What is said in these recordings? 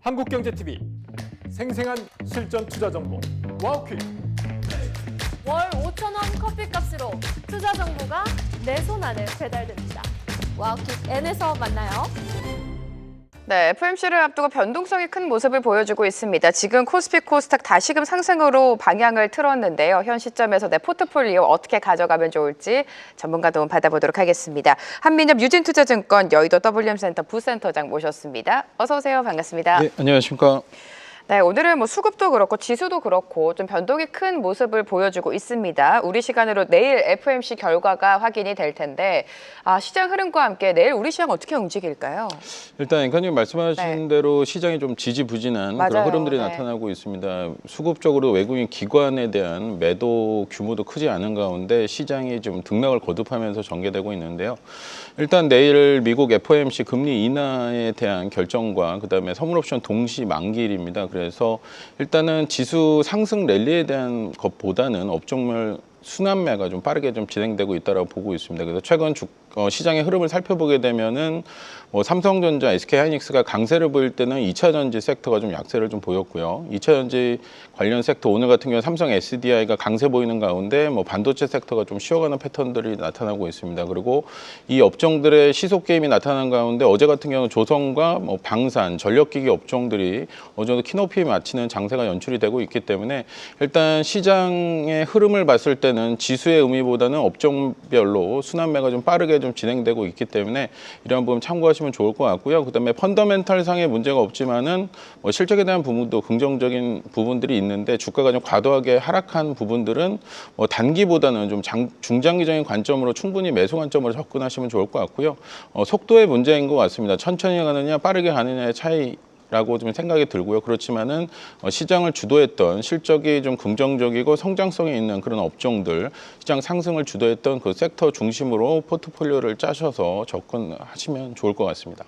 한국경제TV 생생한 실전 투자 정보 와우퀴. 월 5,000원 커피값으로 투자 정보가 내 손 안에 배달됩니다. 와우킥 N에서 만나요. 네, FOMC를 앞두고 변동성이 큰 모습을 보여주고 있습니다. 지금 코스피 코스닥 다시금 상승으로 방향을 틀었는데요. 현 시점에서 내 포트폴리오 어떻게 가져가면 좋을지 전문가 도움 받아보도록 하겠습니다. 한민엽 유진투자증권 여의도 WM센터 부센터장 모셨습니다. 어서 오세요. 반갑습니다. 네, 안녕하십니까. 네, 오늘은 수급도 그렇고 지수도 그렇고 좀 변동이 큰 모습을 보여주고 있습니다. 우리 시간으로 내일 FOMC 결과가 확인이 될 텐데 시장 흐름과 함께 내일 우리 시장 어떻게 움직일까요? 일단 앵커님 말씀하신 대로 시장이 좀 지지부진한 맞아요. 그런 흐름들이 네. 나타나고 있습니다. 수급적으로 외국인 기관에 대한 매도 규모도 크지 않은 가운데 시장이 좀 등락을 거듭하면서 전개되고 있는데요. 일단 내일 미국 FOMC 금리 인하에 대한 결정과 그다음에 선물옵션 동시 만기일입니다. 그래서 일단은 지수 상승 랠리에 대한 것보다는 업종별 순환매가 좀 빠르게 좀 진행되고 있다고 보고 있습니다. 그래서 최근 시장의 흐름을 살펴보게 되면은 삼성전자, SK하이닉스가 강세를 보일 때는 2차 전지 섹터가 좀 약세를 좀 보였고요. 2차 전지 관련 섹터 오늘 같은 경우 삼성 SDI가 강세 보이는 가운데 반도체 섹터가 좀 쉬어가는 패턴들이 나타나고 있습니다. 그리고 이 업종들의 시속 게임이 나타나는 가운데 어제 같은 경우 조선과 방산, 전력기기 업종들이 어느 정도 키높이 맞추는 장세가 연출이 되고 있기 때문에 일단 시장의 흐름을 봤을 때는 지수의 의미보다는 업종별로 순환매가 좀 빠르게 좀 진행되고 있기 때문에 이런 부분 참고하시면 좋을 것 같고요. 그다음에 펀더멘탈 상의 문제가 없지만은 실적에 대한 부분도 긍정적인 부분들이 있는데 주가가 좀 과도하게 하락한 부분들은 단기보다는 좀 중장기적인 관점으로 충분히 매수 관점으로 접근하시면 좋을 것 같고요. 속도의 문제인 것 같습니다. 천천히 가느냐 빠르게 가느냐의 차이. 라고 좀 생각이 들고요. 그렇지만은 시장을 주도했던 실적이 좀 긍정적이고 성장성이 있는 그런 업종들, 시장 상승을 주도했던 그 섹터 중심으로 포트폴리오를 짜셔서 접근하시면 좋을 것 같습니다.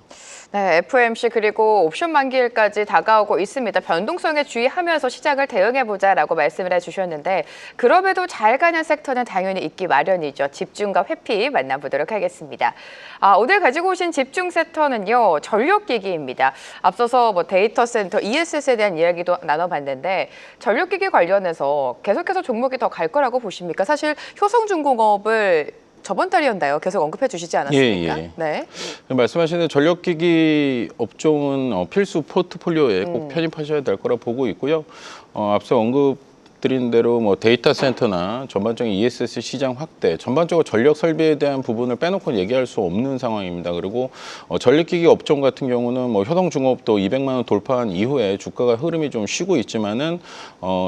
네, FOMC 그리고 옵션 만기일까지 다가오고 있습니다. 변동성에 주의하면서 시장을 대응해보자라고 말씀을 해주셨는데 그럼에도 잘 가는 섹터는 당연히 있기 마련이죠. 집중과 회피 만나보도록 하겠습니다. 오늘 가지고 오신 집중 섹터는요. 전력기기입니다. 앞서서 데이터 센터, ESS에 대한 이야기도 나눠봤는데 전력기기 관련해서 계속해서 종목이 더 갈 거라고 보십니까? 사실 효성중공업을 저번 달이었나요? 계속 언급해 주시지 않았습니까? 예. 네. 말씀하신 전력기기 업종은 필수 포트폴리오에 꼭 편입하셔야 될 거라 보고 있고요. 앞서 드린 대로 데이터 센터나 전반적인 ESS 시장 확대, 전반적으로 전력 설비에 대한 부분을 빼놓고 얘기할 수 없는 상황입니다. 그리고 전력기기 업종 같은 경우는 효성중업도 200만 원 돌파한 이후에 주가가 흐름이 좀 쉬고 있지만은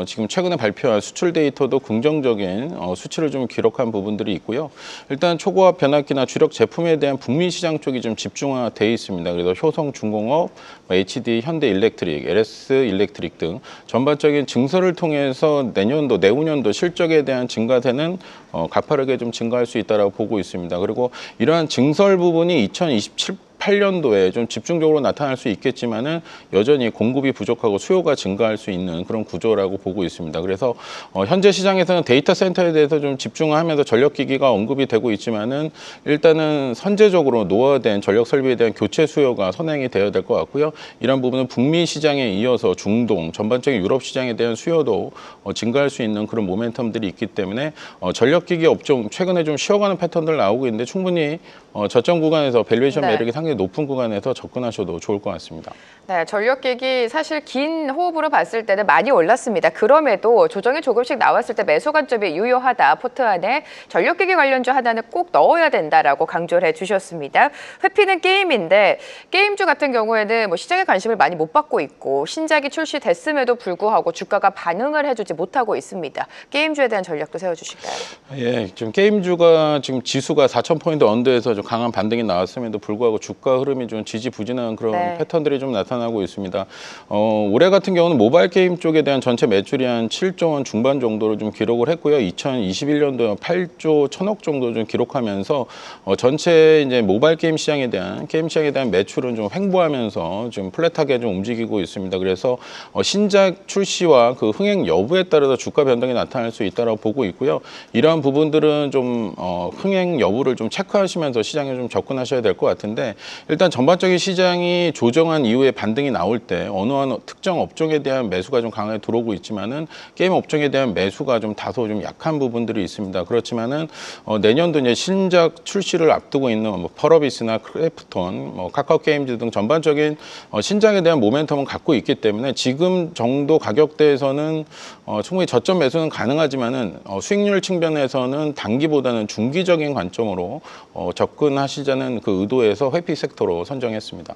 지금 최근에 발표한 수출 데이터도 긍정적인 수치를 좀 기록한 부분들이 있고요. 일단 초고압 변압기나 주력 제품에 대한 북미 시장 쪽이 좀 집중화돼 있습니다. 그래서 효성중공업, HD 현대일렉트릭, LS일렉트릭 등 전반적인 증설을 통해서 내후년도 실적에 대한 증가세는 가파르게 좀 증가할 수 있다고 보고 있습니다. 그리고 이러한 증설 부분이 2028년도에 좀 집중적으로 나타날 수 있겠지만은 여전히 공급이 부족하고 수요가 증가할 수 있는 그런 구조라고 보고 있습니다. 그래서 현재 시장에서는 데이터 센터에 대해서 좀 집중하면서 전력기기가 언급이 되고 있지만은 일단은 선제적으로 노화된 전력 설비에 대한 교체 수요가 선행이 되어야 될 것 같고요. 이런 부분은 북미 시장에 이어서 중동, 전반적인 유럽 시장에 대한 수요도 증가할 수 있는 그런 모멘텀들이 있기 때문에 전력기기 업종 최근에 좀 쉬어가는 패턴들 나오고 있는데 충분히 저점 구간에서 밸류에이션 매력이 상당히 높은 구간에서 접근하셔도 좋을 것 같습니다. 네, 전력기기 사실 긴 호흡으로 봤을 때는 많이 올랐습니다. 그럼에도 조정이 조금씩 나왔을 때 매수 관점이 유효하다. 포트 안에 전력기기 관련주 하나는 꼭 넣어야 된다라고 강조를 해주셨습니다. 회피는 게임인데 게임주 같은 경우에는 시장의 관심을 많이 못 받고 있고 신작이 출시됐음에도 불구하고 주가가 반응을 해주지 못하고 있습니다. 게임주에 대한 전략도 세워주실까요? 예, 지금 게임주가 지금 지수가 4,000포인트 언더에서 좀 강한 반등이 나왔음에도 불구하고 주가 흐름이 좀 지지부진한 그런 패턴들이 좀 나타나고 있습니다. 올해 같은 경우는 모바일 게임 쪽에 대한 전체 매출이 한 7조 원 중반 정도를 좀 기록을 했고요. 2021년도에 8조 1,000억 정도 좀 기록하면서 전체 이제 모바일 게임 시장에 대한 매출은 좀 횡보하면서 좀 플랫하게 좀 움직이고 있습니다. 그래서 신작 출시와 그 흥행 여부에 따라서 주가 변동이 나타날 수 있다고 보고 있고요. 이러한 부분들은 좀 흥행 여부를 좀 체크하시면서 시장에 좀 접근하셔야 될 것 같은데 일단 전반적인 시장이 조정한 이후에 반등이 나올 때 어느 한 특정 업종에 대한 매수가 좀 강하게 들어오고 있지만은 게임 업종에 대한 매수가 좀 다소 좀 약한 부분들이 있습니다. 그렇지만은 내년도 이제 신작 출시를 앞두고 있는 뭐 펄어비스나 크래프톤, 뭐 카카오 게임즈 등 전반적인 신작에 대한 모멘텀은 갖고 있기 때문에 지금 정도 가격대에서는 충분히 저점 매수는 가능하지만은 수익률 측면에서는 단기보다는 중기적인 관점으로 접근하시자는 그 의도에서 회피 섹터로 선정했습니다.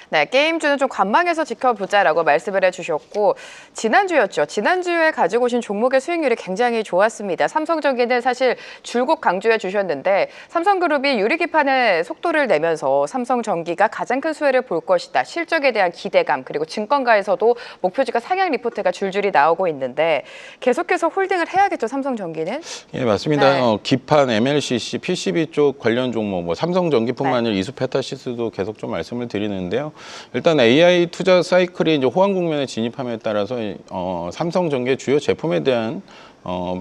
네, 게임주는 좀 관망해서 지켜보자라고 말씀을 해주셨고 지난주였죠. 지난주에 가지고 오신 종목의 수익률이 굉장히 좋았습니다. 삼성전기는 사실 줄곧 강조해 주셨는데 삼성그룹이 유리기판에 속도를 내면서 삼성전기가 가장 큰 수혜를 볼 것이다. 실적에 대한 기대감 그리고 증권가에서도 목표주가 상향 리포트가 줄줄이 나오고 있는데 계속해서 홀딩을 해야겠죠. 삼성전기는? 예, 맞습니다. 네. 기판, MLCC, PCB 쪽 관련 종목, 뭐 삼성전기뿐만 네. 아니라 이수페타시스도 계속 좀 말씀을 드리는데요. 일단 AI 투자 사이클이 이제 호황 국면에 진입함에 따라서 삼성전기의 주요 제품에 대한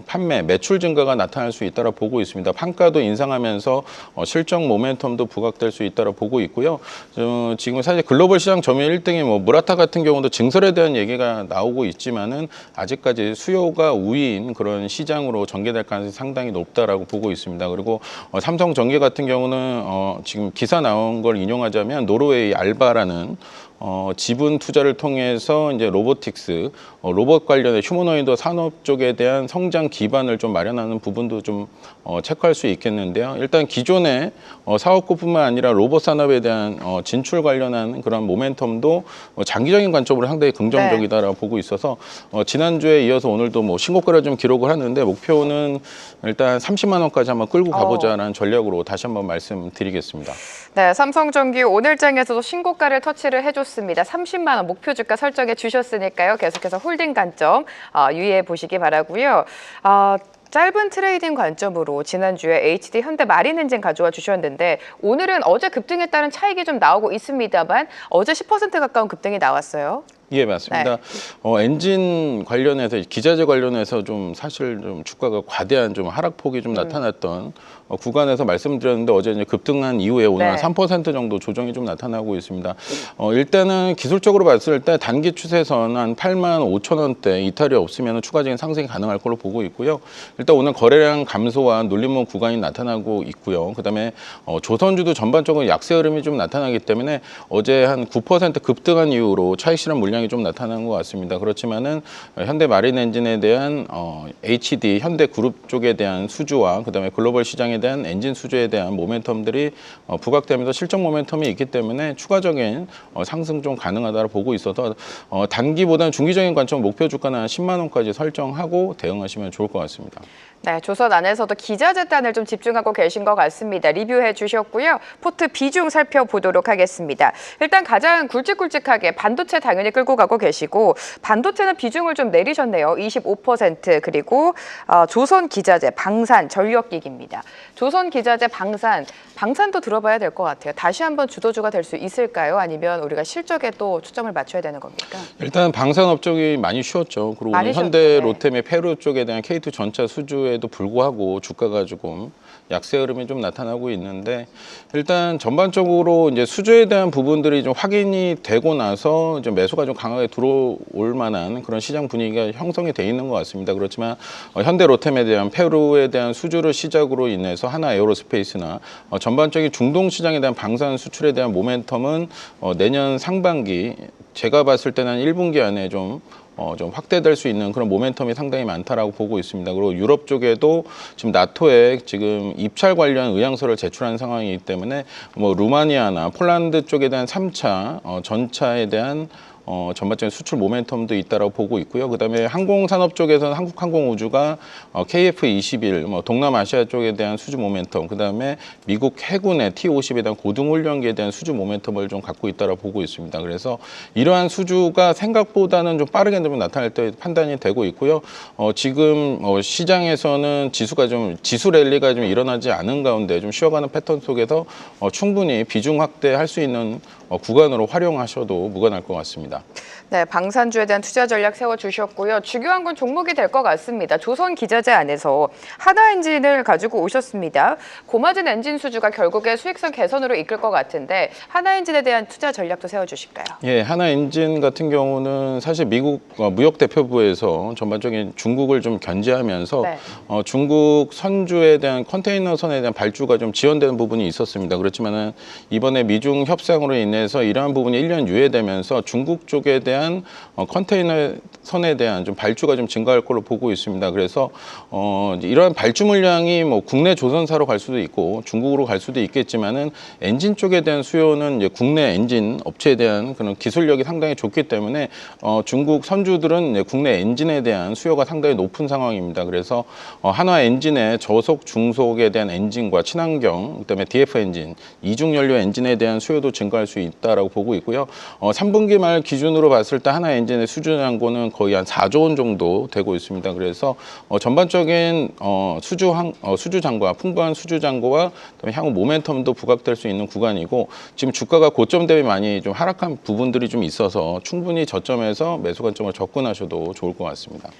판매, 매출 증가가 나타날 수 있다고 보고 있습니다. 판가도 인상하면서 실적 모멘텀도 부각될 수 있다고 보고 있고요. 지금 사실 글로벌 시장 점유율 1등이 뭐 무라타 같은 경우도 증설에 대한 얘기가 나오고 있지만은 아직까지 수요가 우위인 그런 시장으로 전개될 가능성이 상당히 높다라고 보고 있습니다. 그리고 삼성전기 같은 경우는 지금 기사 나온 걸 인용하자면 노르웨이 알바라는 지분 투자를 통해서 이제 로보틱스, 로봇 관련의 휴머노이드 산업 쪽에 대한 성장 기반을 좀 마련하는 부분도 좀 체크할 수 있겠는데요. 일단 기존의 사업구뿐만 아니라 로봇 산업에 대한 진출 관련한 그런 모멘텀도 장기적인 관점으로 상당히 긍정적이다라고 보고 있어서 지난주에 이어서 오늘도 뭐 신고가를 좀 기록을 하는데 목표는 일단 30만 원까지 한번 끌고 가보자라는 전략으로 다시 한번 말씀드리겠습니다. 네, 삼성전기 오늘장에서도 신고가를 터치를 해줬습니다. 30만 원 목표 주가 설정해 주셨으니까요. 계속해서 홀딩 관점 유의해 보시기 바라고요. 짧은 트레이딩 관점으로 지난주에 HD 현대 마린엔진 가져와 주셨는데 오늘은 어제 급등에 따른 차익이 좀 나오고 있습니다만 어제 10% 가까운 급등이 나왔어요. 예, 맞습니다. 엔진 관련해서 기자재 관련해서 좀 사실 좀 주가가 과대한 좀 하락폭이 좀 나타났던 구간에서 말씀드렸는데 어제 이제 급등한 이후에 오늘 한 3% 정도 조정이 좀 나타나고 있습니다. 일단은 기술적으로 봤을 때 단기 추세선 한 8만 5천 원대 이탈이 없으면 추가적인 상승이 가능할 걸로 보고 있고요. 일단 오늘 거래량 감소와 눌림목 구간이 나타나고 있고요. 그다음에 조선주도 전반적으로 약세 흐름이 좀 나타나기 때문에 어제 한 9% 급등한 이후로 차익 실현 물량이 좀 나타난 것 같습니다. 그렇지만은 현대 마린 엔진에 대한 HD 현대그룹 쪽에 대한 수주와 그다음에 글로벌 시장에 대한 엔진 수주에 대한 모멘텀들이 부각되면서 실적 모멘텀이 있기 때문에 추가적인 상승 좀 가능하다고 보고 있어서 단기보다는 중기적인 관점 목표 주가는 한 10만 원까지 설정하고 대응하시면 좋을 것 같습니다. 네, 조선 안에서도 기자재 단을 좀 집중하고 계신 것 같습니다. 리뷰해 주셨고요. 포트 비중 살펴보도록 하겠습니다. 일단 가장 굵직굵직하게 반도체 당연히 끌고 가고 계시고 반도체는 비중을 좀 내리셨네요. 25% 그리고 조선 기자재, 방산, 전력기기입니다. 조선 기자재, 방산도 들어봐야 될 것 같아요. 다시 한번 주도주가 될 수 있을까요? 아니면 우리가 실적에 또 초점을 맞춰야 되는 겁니까? 일단 방산업 쪽이 많이 쉬었죠. 그리고 오늘 현대 로템의 페루 쪽에 대한 K2 전차 수주에도 불구하고 주가가 조금 약세 흐름이 좀 나타나고 있는데 일단 전반적으로 이제 수주에 대한 부분들이 좀 확인이 되고 나서 이제 매수가 좀 강하게 들어올 만한 그런 시장 분위기가 형성이 돼 있는 것 같습니다. 그렇지만 현대 로템에 대한 페루에 대한 수주를 시작으로 인해서 하나 에어로스페이스나 전반적인 중동 시장에 대한 방산 수출에 대한 모멘텀은 내년 상반기 제가 봤을 때는 1분기 안에 좀 확대될 수 있는 그런 모멘텀이 상당히 많다라고 보고 있습니다. 그리고 유럽 쪽에도 지금 나토에 지금 입찰 관련 의향서를 제출한 상황이기 때문에 뭐 루마니아나 폴란드 쪽에 대한 3차 전차에 대한 전반적인 수출 모멘텀도 있다라고 보고 있고요. 그다음에 항공산업 쪽에서는 한국항공우주가 KF-21, 동남아시아 쪽에 대한 수주 모멘텀, 그다음에 미국 해군의 T-50에 대한 고등훈련기에 대한 수주 모멘텀을 좀 갖고 있다라고 보고 있습니다. 그래서 이러한 수주가 생각보다는 좀 빠르게 좀 나타날 때 판단이 되고 있고요. 지금 시장에서는 지수 랠리가 좀 일어나지 않은 가운데 좀 쉬어가는 패턴 속에서 충분히 비중 확대할 수 있는 구간으로 활용하셔도 무관할 것 같습니다. 네, 방산주에 대한 투자 전략 세워주셨고요. 중요한 건 종목이 될 것 같습니다. 조선 기자재 안에서 하나엔진을 가지고 오셨습니다. 고마진 엔진 수주가 결국에 수익성 개선으로 이끌 것 같은데 하나엔진에 대한 투자 전략도 세워주실까요? 예, 하나엔진 같은 경우는 사실 미국 무역 대표부에서 전반적인 중국을 좀 견제하면서 네. 중국 선주에 대한 컨테이너선에 대한 발주가 좀 지연되는 부분이 있었습니다. 그렇지만은 이번에 미중 협상으로 인해서 이러한 부분이 1년 유예되면서 중국 쪽에 대한 컨테이너 선에 대한 좀 발주가 좀 증가할 걸로 보고 있습니다. 그래서 이러한 발주 물량이 뭐 국내 조선사로 갈 수도 있고 중국으로 갈 수도 있겠지만은 엔진 쪽에 대한 수요는 이제 국내 엔진 업체에 대한 그런 기술력이 상당히 좋기 때문에 중국 선주들은 이제 국내 엔진에 대한 수요가 상당히 높은 상황입니다. 그래서 한화 엔진의 저속, 중속에 대한 엔진과 친환경, 그다음에 DF 엔진, 이중 연료 엔진에 대한 수요도 증가할 수 있다라고 보고 있고요. 3분기 말 기준으로 봤을 때 하나 엔진의 수주 잔고는 거의 한 4조 원 정도 되고 있습니다. 그래서 전반적인 수주 잔고와 풍부한 수주 잔고와 그다음에 향후 모멘텀도 부각될 수 있는 구간이고 지금 주가가 고점 대비 많이 좀 하락한 부분들이 좀 있어서 충분히 저점에서 매수 관점을 접근하셔도 좋을 것 같습니다.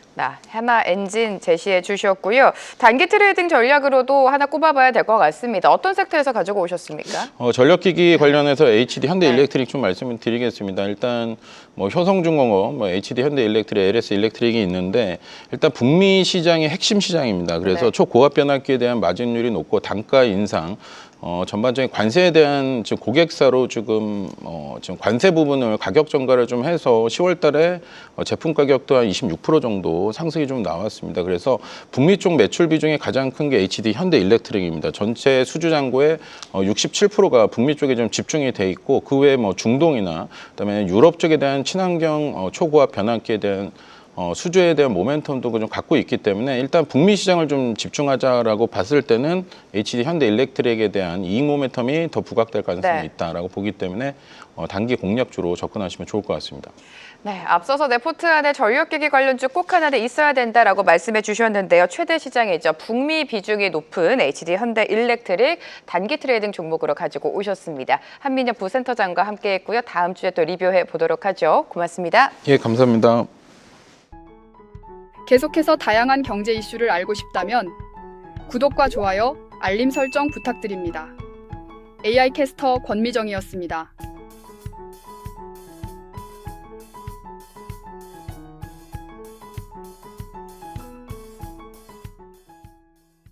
하나 엔진 제시해 주셨고요. 단기 트레이딩 전략으로도 하나 꼽아봐야 될 것 같습니다. 어떤 섹터에서 가지고 오셨습니까? 전력기기 관련해서 HD 현대일렉트릭 좀 말씀을 드리겠습니다. 일단 뭐 효성중공업, 뭐 HD 현대일렉트릭, LS 일렉트릭이 있는데 일단 북미 시장이 핵심 시장입니다. 그래서 네. 초고압 변압기에 대한 마진율이 높고 단가 인상, 전반적인 관세에 대한 지금 고객사로 지금 관세 부분을 가격 전가를 좀 해서 10월 달에 제품 가격도 한 26% 정도 상승이 좀 나왔습니다. 그래서 북미 쪽 매출 비중이 가장 큰 게 HD 현대일렉트릭입니다. 전체 수주 잔고의 67%가 북미 쪽에 좀 집중이 돼 있고 그 외에 뭐 중동이나 그다음에 유럽 쪽에 대한 친환경 초고압 변압기에 대한 수주에 대한 모멘텀도 좀 갖고 있기 때문에 일단 북미 시장을 좀 집중하자라고 봤을 때는 HD 현대일렉트릭에 대한 이익 모멘텀이 더 부각될 가능성이 네. 있다라고 보기 때문에 단기 공략주로 접근하시면 좋을 것 같습니다. 네, 앞서서 내 포트 안에 전력기기 관련주 꼭 하나 있어야 된다라고 말씀해 주셨는데요. 최대 시장이죠. 북미 비중이 높은 HD 현대일렉트릭 단기 트레이딩 종목으로 가지고 오셨습니다. 한민혁 부센터장과 함께했고요. 다음 주에 또 리뷰해 보도록 하죠. 고맙습니다. 예, 감사합니다. 계속해서 다양한 경제 이슈를 알고 싶다면 구독과 좋아요, 알림 설정 부탁드립니다. AI 캐스터 권미정이었습니다.